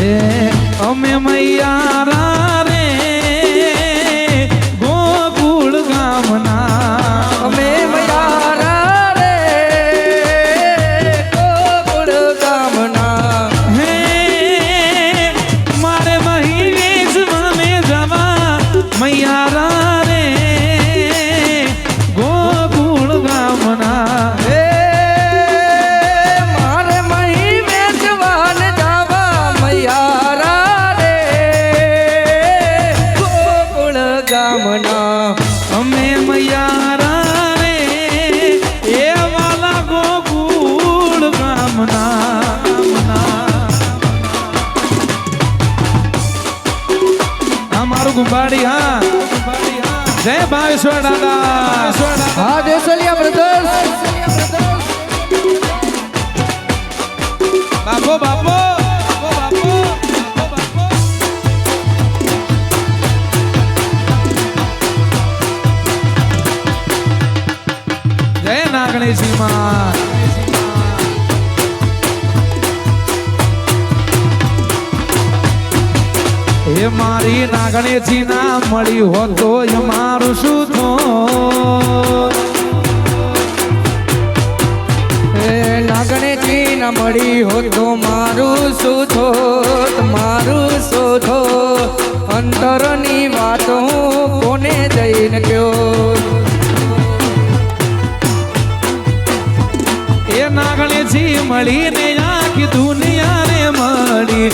અમે મૈયારા રે ગોકુળ ગામના અમે મૈયારા રે ગોકુળ ગામના હે મારે મહિનેશ મને જવા મૈયારા રે ગોકુળ ગામના હે મારે મહી વેચવાન જાવા મૈયારા રે ગોકુળ ગામના અમે મૈયારા રે એ વાલા ગોકુળ ગામના અમારું ગુંબાડી હા જય ભાવેશ્વર દાદા હા દેસલિયા બ્રધર્સ બાપો બાપો જય નાગણેશી માં એ મારી નાગણેશી ના મળી હોત તો મારું શું હે નાગણેજી ના મળી હોત તો મારું શું થોત મારું શું થોત અંતરની વાત હું કોને જઈને કયો એ નાગણેશી મળીને આખી દુનિયાને મળી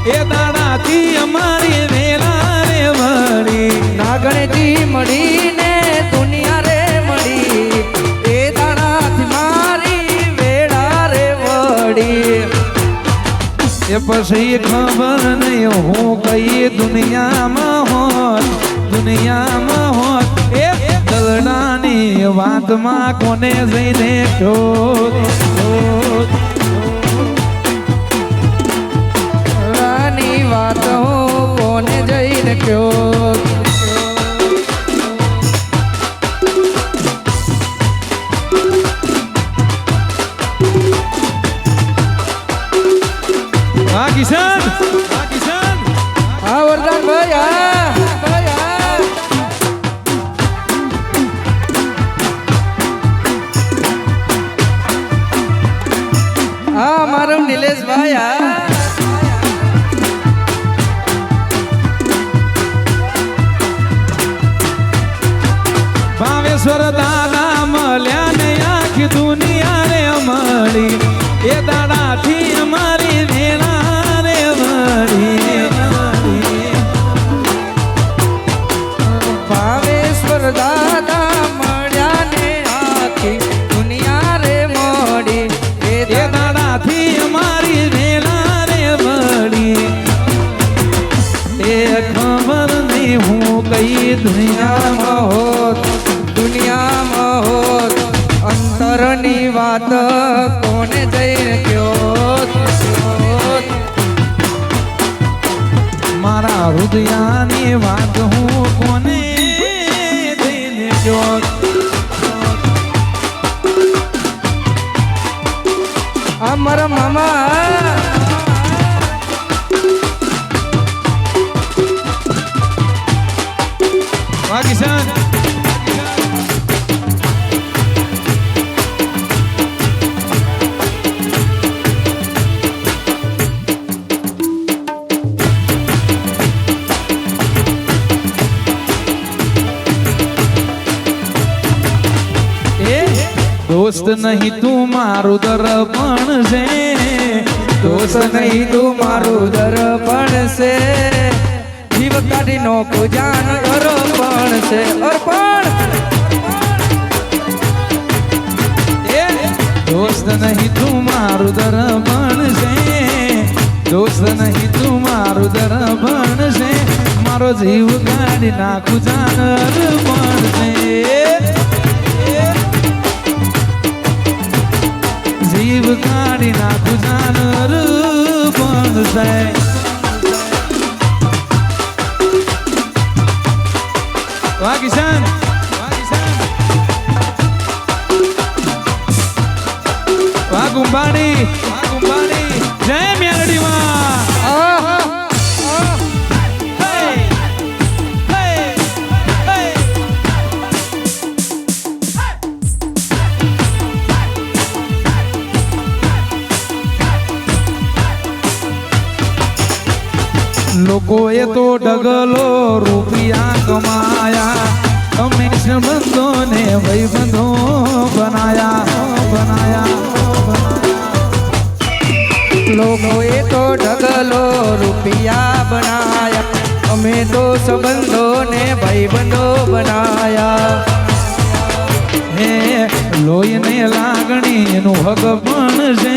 એ દાડાથી અમારી વેલા રે મળી નાગણેજી મળીને દુનિયા રે મળી એ દાડાથી મારી વેળા રે વળી એ પછી ખબર નહીં હું કઈ દુનિયામાં હોત એ દલડાની વાતમાં કોને જઈને રાની વાત હું કોને જઈને કયો હા કિશન હા વરદાન ભાઈ હા મારો નિલેશભાઈ ભાવેશ્વર દાદા મળ્યા ને આખી દુનિયા રે મળી એ દાડાથી અમારી વેળા રે મળી ભાવેશ્વર દાદા મળ્યા ને આખી દુનિયા રે મળી એ દાડાથી અમારી વેળા રે મળી એ ખબર નહીં હું કઈ દુનિયામાં હોત દુનિયામાં હોત અંતરની વાત કોને જઈને કયો મારા હૃદયાની વાત હું કોને જઈને જોત આ મારા મામા કિશન દોસ્ત નહીં તું મારું દર્પણ છે દોસ્ત નહીં તું મારું દર્પણ છે જીવ કાઢી નો પૂજાન અર્પણ છે અર્પણ દોસ્ત નહીં તું મારું દર્પણ છે દોસ્ત નહીં તું મારું દર્પણ છે મારો જીવ કાઢી નાખું જાન અર્પણ છે જીવ કાઢી નાખું જાન અર્પણ છે વાહ કિશન વાહ ગુંબાણી જય મેલડીમાં લોકોએ તો ડગલો રૂપિયા કમાયા, અમે સંબંધોને ભાઈબંધો બનાયા. લોકોએ તો ઢગલો રૂપિયા બનાયા, અમે તો સંબંધોને ભાઈબંધો બનાયા. હે લોહીને લાગણીનું હક પણ છે,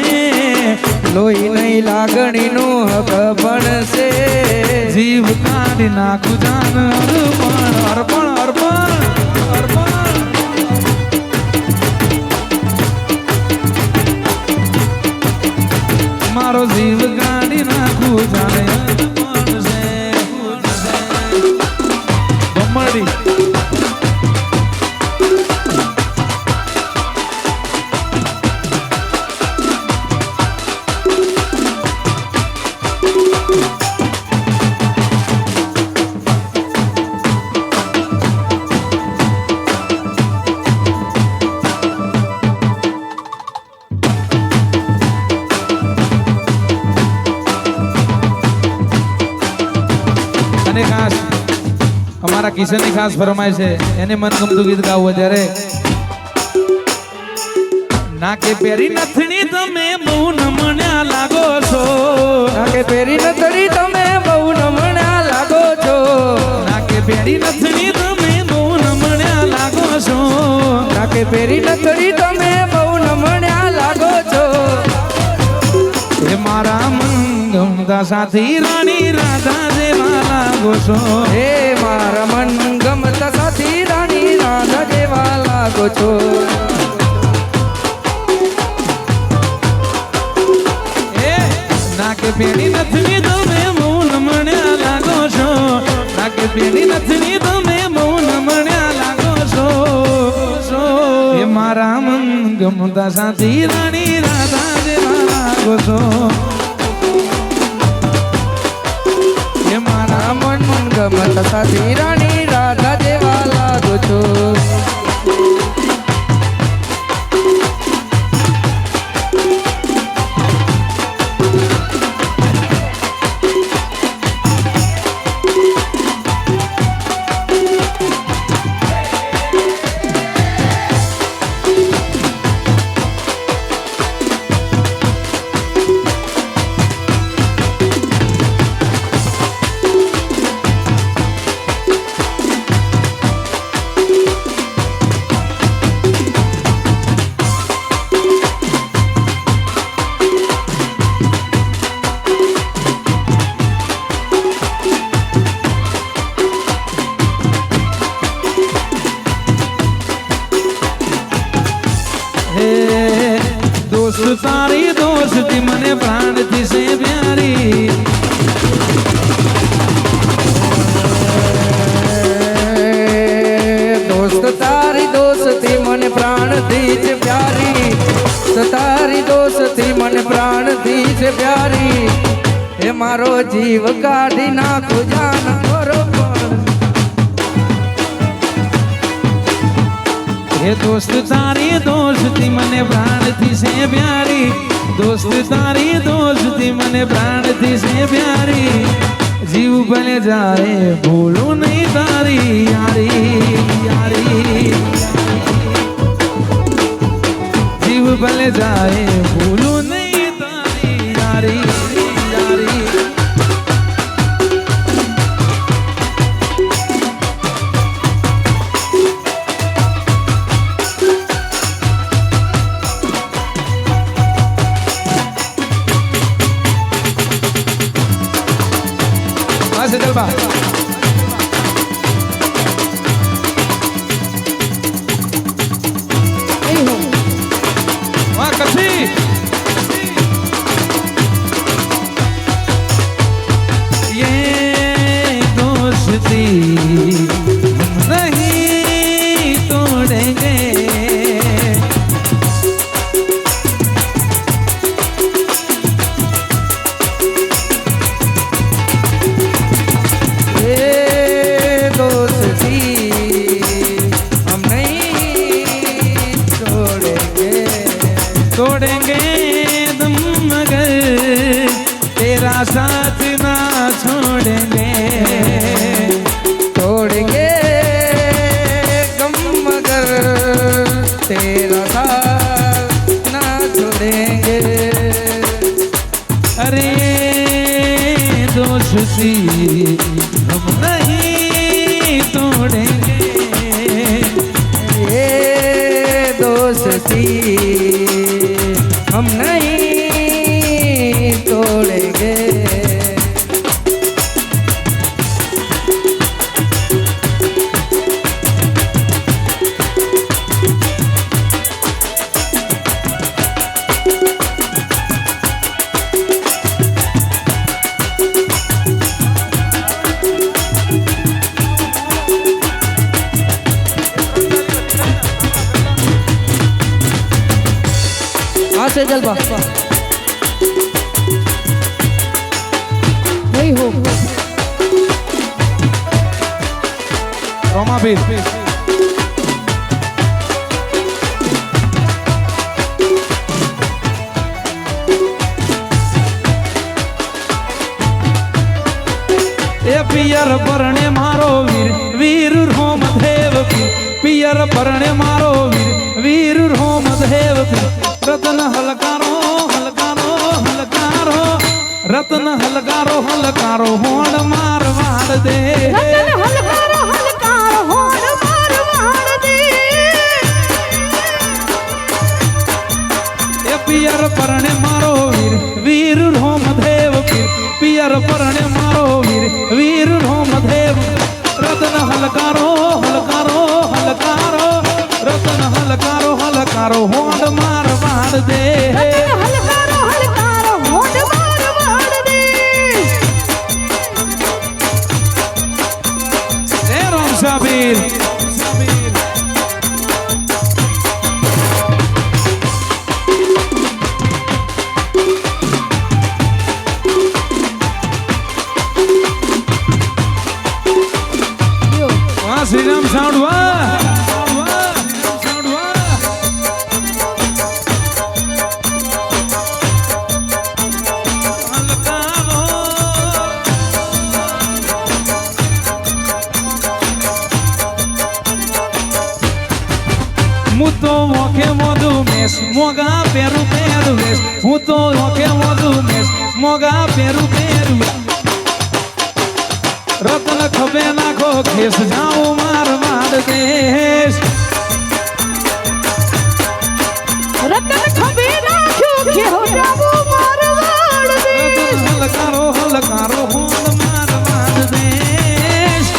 લોહીની લાગણીનું હક પણ છે. જીવ કાઢી નાખું જાન અર્પણ અર્પણ અર્પણ. મારો જીવ કાઢી નાખું જાને અર્પણ છે. બમડી અમારા કિશનની ખાસ ફરમાય છે, એને મનગમતું ગીત ગાવું ત્યારે નાકે પેરી નથણી તમે બહુ નમણ્યા લાગો છો, નાકે પેરી નથણી તમે બહુ નમણ્યા લાગો છો, નાકે પેરી નથણી તમે બહુ નમણ્યા લાગો છો, નાકે પેરી નથણી તમે બહુ નમણ્યા લાગો છો. એ મારા મનગમતા સાથી રાણી રાધા જેવા લાગો છો, હે મારા મન ગમતા સાથી રાણી રાધા જેવા લાગો છો. એ નાકે પેડી નથની તમે બહુ નમણ્યા લાગો છો, નાકે પેડી નથની તમે બહુ નમણ્યા લાગો છો. એ મારા મન ગમતા સાથી રાણી રાધા જેવા લાગો છો, હે મારા મન ગમતા સાથી રાણી રાધા જેવા લાગો છો. दोस्त तारी दोस्ती मने प्राण थी से प्यारी, दोस्त तारी दोस्ती मन प्राण थी से प्यारी, तारी दोस्ती मन प्राण थी से प्यारी. हे मारो जीव काढ़ी नाखो जान करो हे दोस्त तारी दोस्ती मने प्राण थी से प्यारी, दोस्त तारी दोस्ती मने प्राण थी से प्यारी. जीव भले जाए भूलू नहीं तारी यारी यारी, जीव भले जाए भूलू नहीं तारी यारी यारी. से चल बा वहाँ कसी ये दोस्ती नहीं तोड़ेंगे, छोड़ेंगे तुम मगर तेरा साथ ना छोड़ेंगे. दोस्ती हम नहीं तोड़ेंगे, ये दोस्ती हम नहीं तोड़ेंगे। से जलवा नहीं हो रोमा भी पियर परणे मारो वीर वीर रोम देव पियर परणे मारो वीर वीर रोम देव रतन हलकारो हलकारो हलकारो रतन हलकारो हलकारो होड़ मार वाड़ दे रतन हलकारो हलकारो होड़ मार वाड़ दे पियर परणे मारो वीर वीर रोम देव पियर परणे मारो वीर वीर रोम देव रतन हलकारो हलकारो हलकारो रतन हलकारो हलकारो होड़ मार वाड़ दे रतन हलकारो हलकारो होड़ मार वाड़ दे। ए राम साबीर श्री राम साउंड मुतो ओके मधुमेश मोगा पेरू पेरू वेश मुतो ओके मधुमेश मोगा पेरू पेरू रतन खबे नाखो खेस जाओ मार मार देश रतन खबे नाखो खेस जाओ मार मार देश हलकारो हलकारो होड़ मार मार देश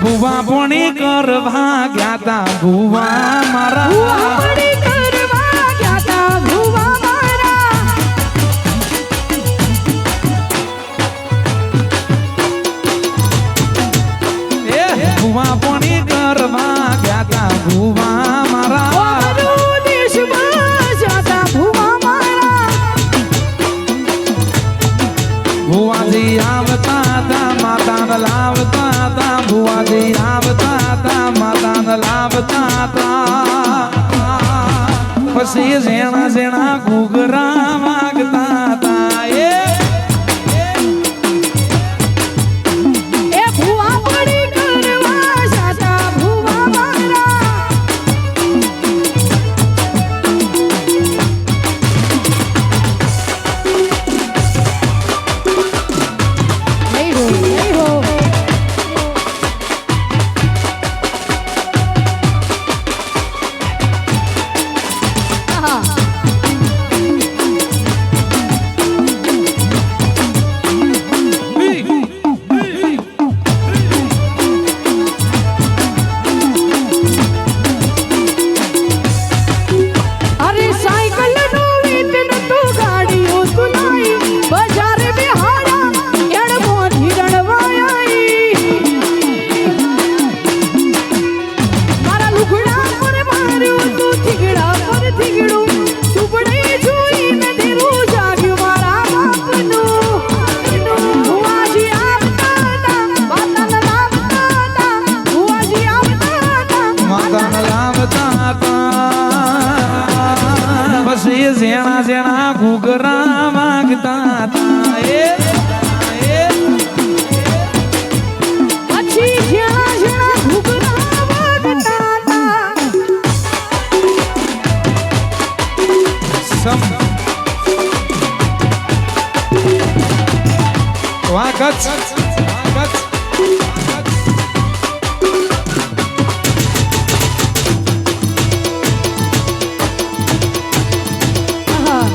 बुआ पोणी कर भाग्या ता बुआ मारा बुआ पोणी कर भाग्या ता बुआ मारा ए बुआ पोणी कर भाग्या ता बुआ मारा मारो देश बसा ता बुआ मारा बुआ जी आवता ता माता न लावता ता बुआ जी आवता ता माता न लावता ता पसी जेणा जेणा घुघरा मागता ता ए बुआ पोणी कर भाग्या ता बुआ मारा नहीं हो नहीं हो કચ્છ આહા.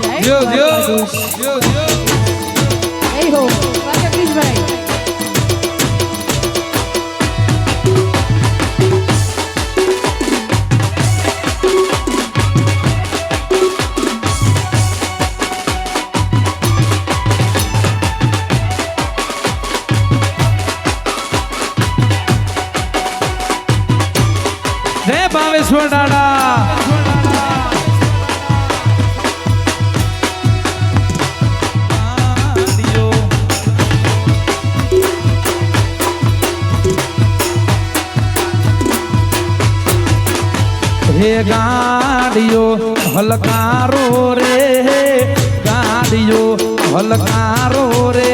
જય જો દ્વારકાધીશ. જો જો જય હો દ્વારકાધીશભાઈ. જય ભાવેશ્વર દાડા હે ગાડીઓ હલકારો રે ગાડીઓ હલકારો રે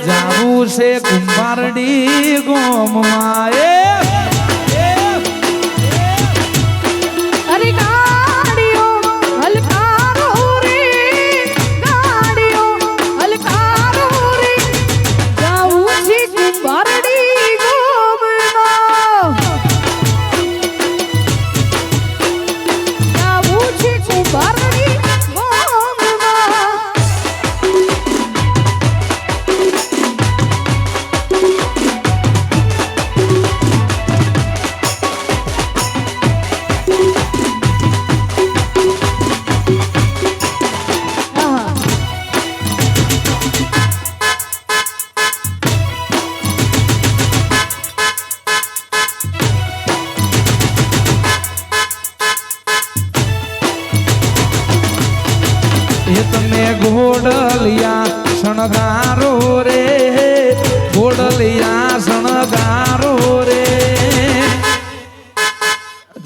જાવું છે કુંભારડી ગોમમાં અરે ગાડીઓ હલકારો રે ગાડીઓ હલકારો રે જાવું છે કુંભારડી ગોમમાં જાવું છે કુંભારડી ગોમમાં આહા. એ તમે ઘોડલિયા શણગારો રે ઘોડલિયા શણગારો રે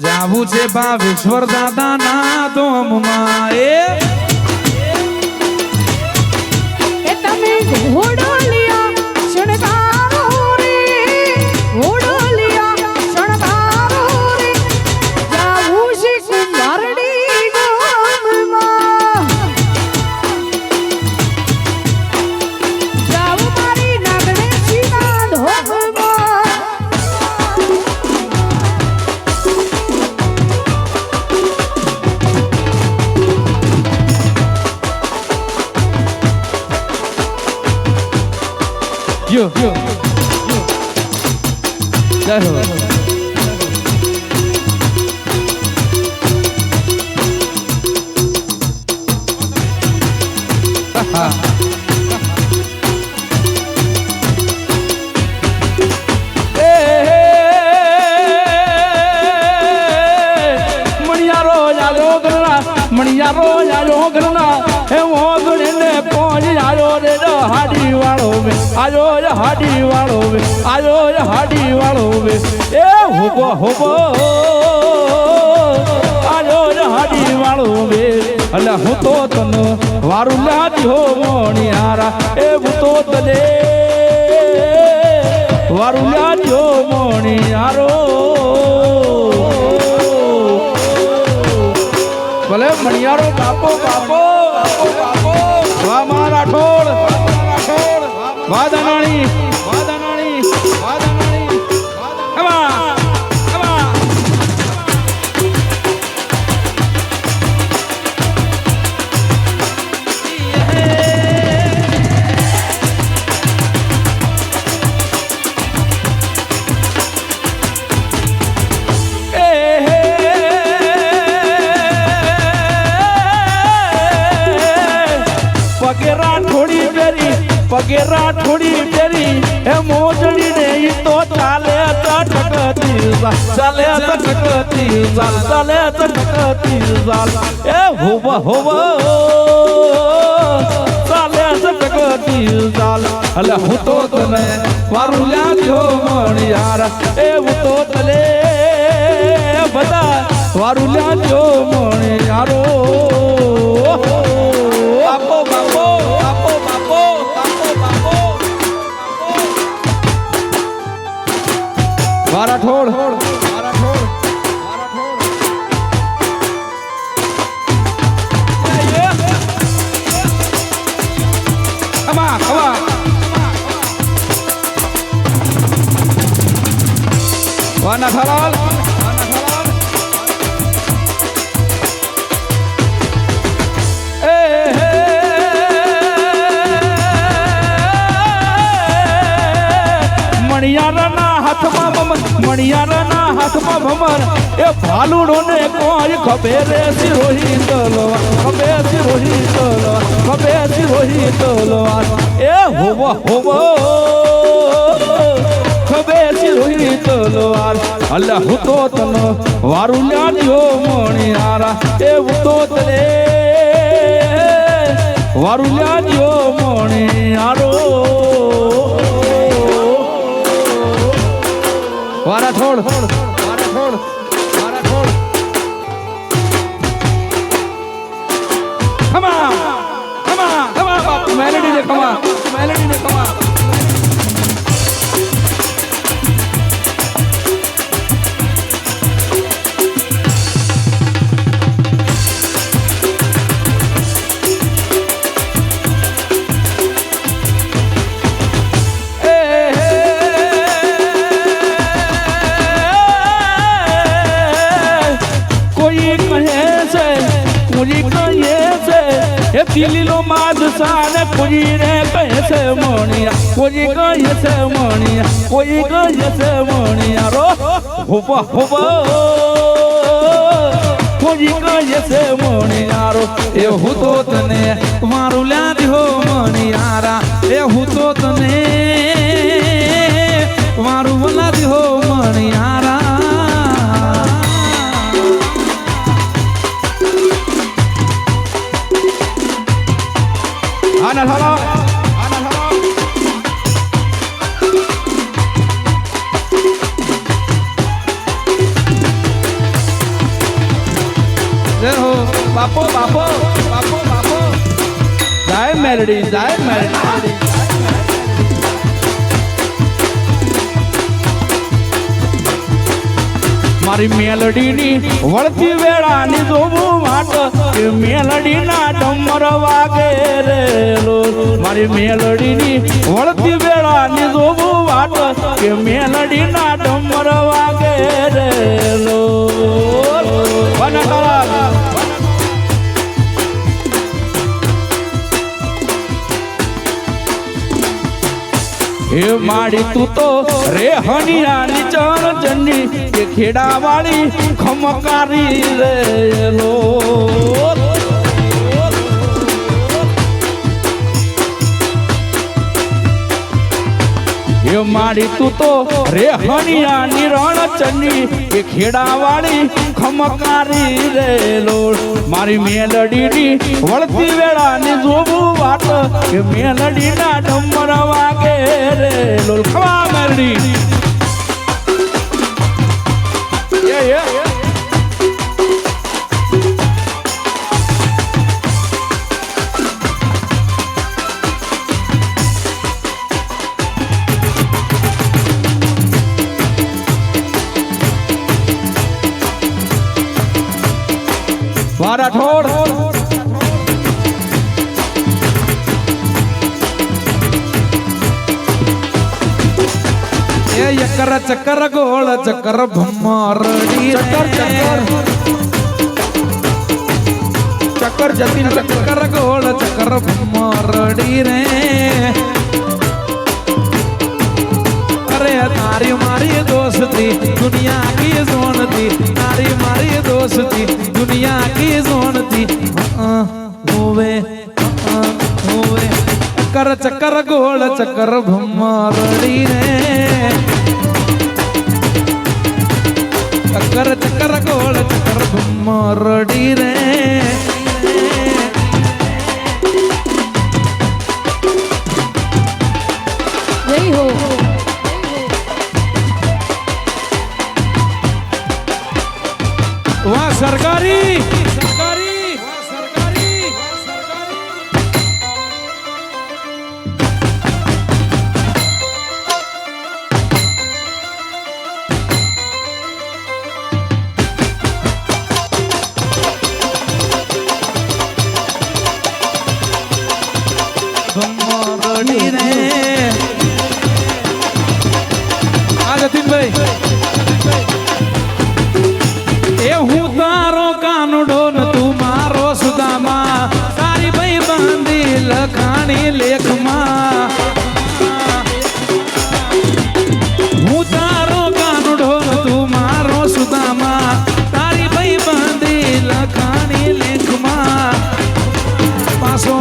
જાવું છે ભાવેશ્વર દાદાના ધોમમાં એ તમે ઘોડલિયા શણગારો રે ઘોડલિયા શણગારો રે જાવું છે કુંભારડી ગામમાં જાવું મારી નાગણેશીના ધોમમાં યો યો જય હો હા મણિયારો આયો ઘરના હે ઓગણે ને પોજ આયો રે હાડી વાળો વે આયો હાડી વાળો વે આયો હાડી વાળો વે એ હોબો હોબો આયો હાડી વાળો વે અલે હું તો તને વારું લાગ્યો મોણિયારા એ હું તો તને વારું લાગ્યો મોણિયારો ભલે મણિયારો બાપો બાપો બાપો વાહ મારા ઠોળ વાહ દાનાણી વાહ દાનાણી વાહ દાનાણી કમા કમા પગેરા થોડી પેરી હે મોજડી ને ઈ તો ચાલે ટકતી ચાલે ટકતી ચાલે ટકતી એ હોવા હોવા ચાલે ટકતી અલે હું તો તને મારું લાગ્યો મણિયાર એ હું તો તને બધા મારું લાગ્યો મણિયારો બાપો બાપો બાપો બાપો મારા ઠોળ આના ખરાલ મણિયારના હાથમાં ભમર મણિયારના હાથમાં ભમર એ ભાલુડો ને કોઈ ખબર સિરોહી તલવાર ખબર સિરોહી તલવાર ખબર સિરોહી તલવાર એ હોવો હોવો ખબર સિરોહી તલવાર અલ્લે હું તો તનો વારું લ્યાજો મણિયારા એ હું તો તને વારું લ્યાજો મણિયારો વારા છોડ વારા છોડ વારા છોડ ખમા ખમા ખમા બાપુ મેલેડી ને ખમા મેલેડી ને ખમા દિલ્હીનો માદશાહ ને કોઈ રે કહે છે મણિયા કોઈ કહે છે મણિયા કોઈ કહે છે મણિયા રો હોબા હોબા કોઈ કહે છે મણિયા રો એ હું તો તને મારું લ્યાદી હો મણિયારા એ હું તો તને મારું વલાદી હો મણિયારા આના થાલા આના થાલા જય હો બાપો બાપો બાપો બાપો જય મેલડી જય મેલડી મારી મેલડીની વળતી વેળાની જોવું માટ કે મેલડીના ડમર વાગે રે મારી મેલડીની વળતી વેળાની જોવું વાટ કે મેલડીના ડમર વાગે રે હે માડી તું તો રે હનિયાની ચણ જની કે ખેડા વાળી ખમકારી રે લો હે માડી તું તો રે હનિયાની રણ ચની કે ખેડા વાળી ખમકારી રે લો મારી મેલડીની વળતી વેળાની જોવું વાટ કે મેલડીના ડમર વાગે રે લોલ ખવા મેલડી વારા ઠોડ એ યકર ચક્કર ગોળ ચક્કર ભમરડી ચક્કર ચક્કર ચક્કર જતી ચક્કર ગોળ ચક્કર ભમરડી રે અરે તારી મારી દોસ્તી દુનિયા કી જોનતી તારી મારી દોસ્તી दुनिया की जोनती होवे होवे कर चक्कर गोल चक्कर भमरड़ी रे चक्कर चक्कर गोल चक्कर भमरड़ी रे यही हो वहाँ सरकारी ભમરડી રે આ જતીનભાઈ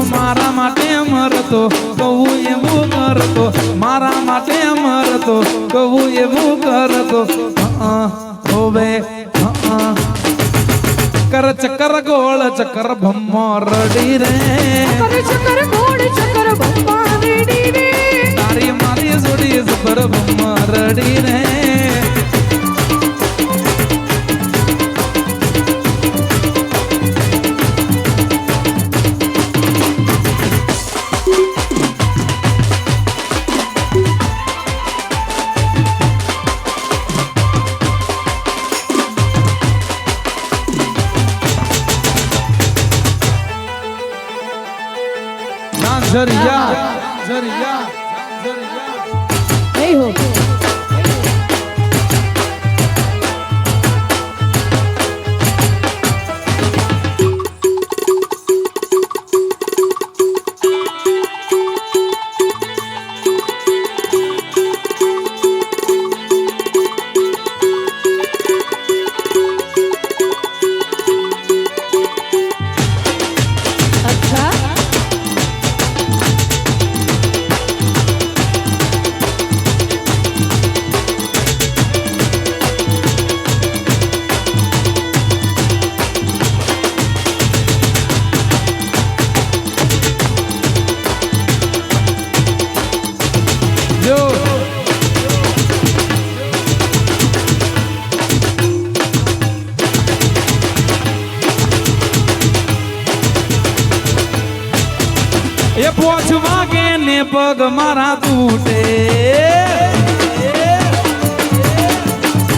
મારા માટે મરતો કહું એવું કરતો મારા માટે મરતો કહું એવું કરતો હોવે કર ચક્કર ગોળ ચક્કર ભમ્મો રડી રે ચક્કર ગોળ ચક્કર ભમ્મા રેડી રે તારી મારી જોડી જબર ભમ્મો રડી રે झरिया नहीं हो એ પોચ વાગે ને પગ મારા તૂટે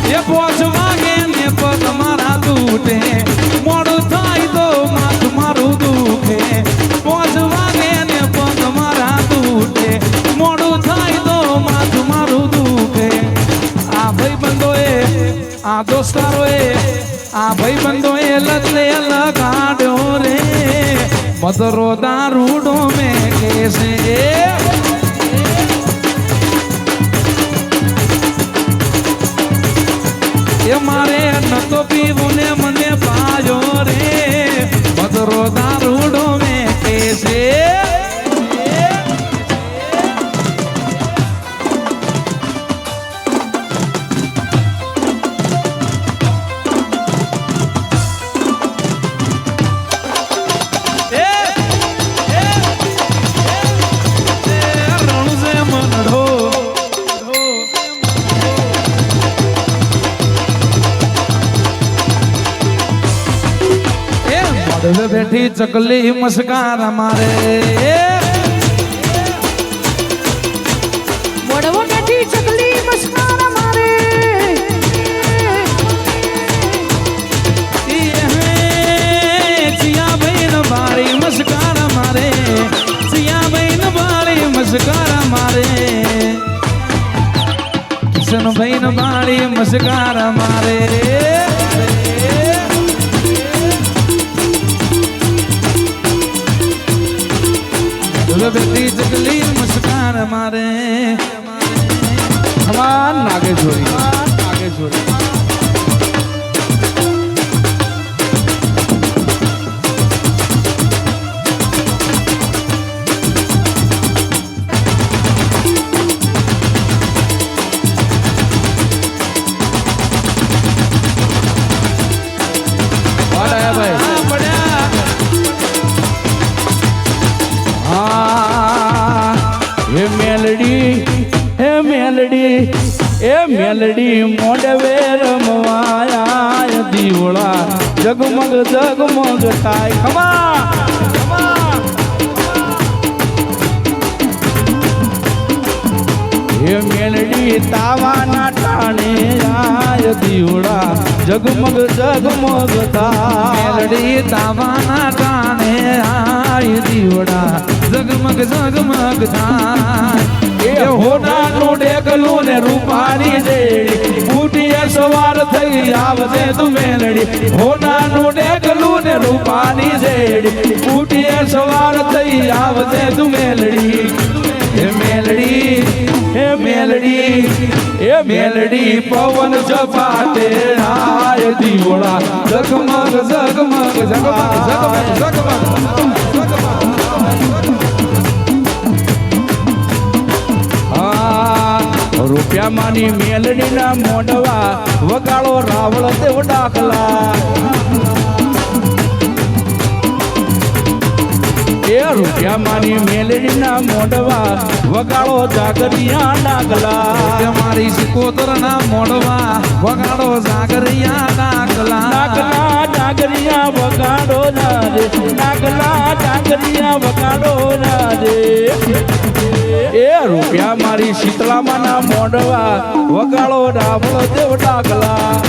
એ પોચ વાગે ને પગ મારા તૂટે મોડું થાય તો માથું મારું દુખે પોચ વાગે ને પગ મારા તૂટે મોડું થાય તો માથું મારું દુખે આ ભાઈબંધોએ આ દોસ્તારોએ આ ભાઈબંધોએ લગલે લગાડ્યો રે મદરો દારૂડો મેં કેસે એ મારે નતો પીવું ને મને પાયો રે મદરો દારૂડો મેં કેસે બેઠી ચકલી મસ્કાર મારે મોડવો બેઠી ચકલી મસ્કાર મારે ચિયા બહેન બાળી મસ્કાર મારે ચિયા બહેન બાળી મસ્કાર મારે કિશન બહેન બાળી મસ્કાર મારે બેટી ચકલી મસ્કાર મારે હમાર નાગેશ્વરી મેલડી મોડવે રમવાયા દીવડા જગમગ જગમગ થાય ખમા હે મેલડી તાવાના ટાણે આય દીવડા જગમગ જગમગ થાય મેલડી તાવાના ટાણે આય દીવડા જગમગ જગમગ થાય એ હોનાનું ડેકલું ને રૂપાની જેડી ફૂટીએ સવાર થઈ આવજે તું મેલડી હોનાનું ડેકલું ને રૂપાની જેડી ફૂટીએ સવાર થઈ આવજે તું મેલડી હે મેલડી હે મેલડી એ મેલડી પવન ઝપાટે આય દીવડા જગમગ જગમગ જગમગ જગમગ જગમગ રૂપિયામાંની મેલડીના મોઢવા વગાડો રાવળ દેવ ડાકલા એ રૂપિયામાંની મેલડીના મોઢવા વગાડો જાગરિયા ડાકલા મારી સિકોતરના મોઢવા વગાડો જાગરિયા ડાકલા ડાકલા જાગરિયા વગાડો ના રે ડાકલા જાગરિયા વગાડો ના રે એ રૂપિયા મારી શીતળામાના મોઢવા વગાડો રાવળ દેવ ડાકલા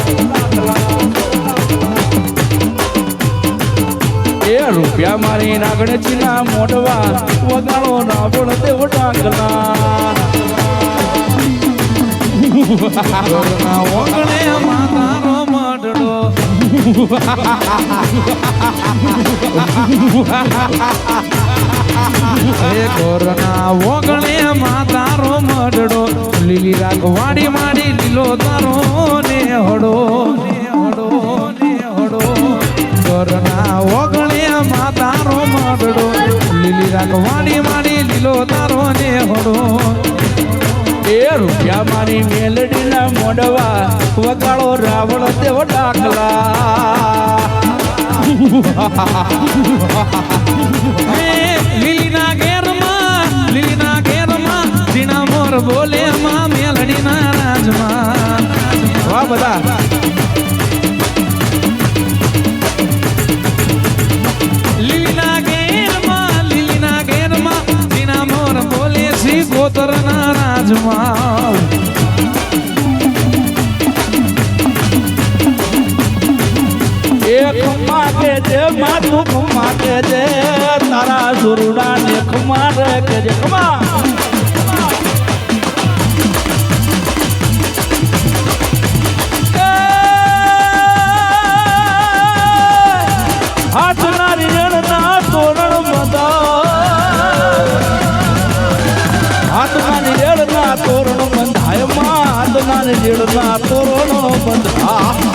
એ રૂપિયા મારી નાગણચીના મોઢવા વગાડો રાવળ દેવ ડાકલા ઓગણે માતાનો મઢડો એ કોરના ઓગણે માતારો મઢડો લીલી રાખવાડી માડી લીલો તારો ને હડો કોરના ઓગણે માતારો મઢડો લીલી રાખવાડી માડી લીલો તારો ને હડો એ રૂપિયા મારી મેલડીના મોઢવા વગાડો રાવણ દેવ ડાકલા લીલીના ઘેરમાં ઝીણા મોર બોલે માં મેલડીના રાજમાં વાહ બધા લીલીના ઘેરમાં ઝીણા મોર બોલે શ્રી ગોતરના રાજમાં ખમ્મા કે જે માથું ખમ્મા કે જે તારા સુરડા ને ખમ્મા રે કે જે ખમ્મા હાથના રીણના તોરણ હાથના તોરણ બંધાય માં હાથના રીણના તોરણ બંધા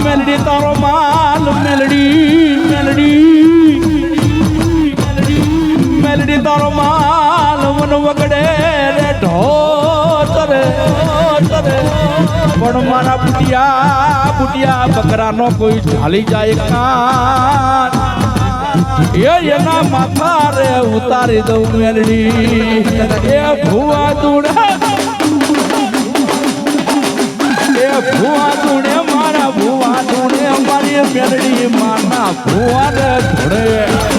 મેલડી તારો માલ મેલડી તારો માલ મન વગડે રે ઢોતરે પણ મારા બુટિયા બકરાનો કોઈ ચાલી જાય કાન એના માથા રે ઉતારી દઉં મેલડી એ ભુવા દુડા મારા ભુવા દુડે મારી મેલડી માના ભુવા રે ઘોડે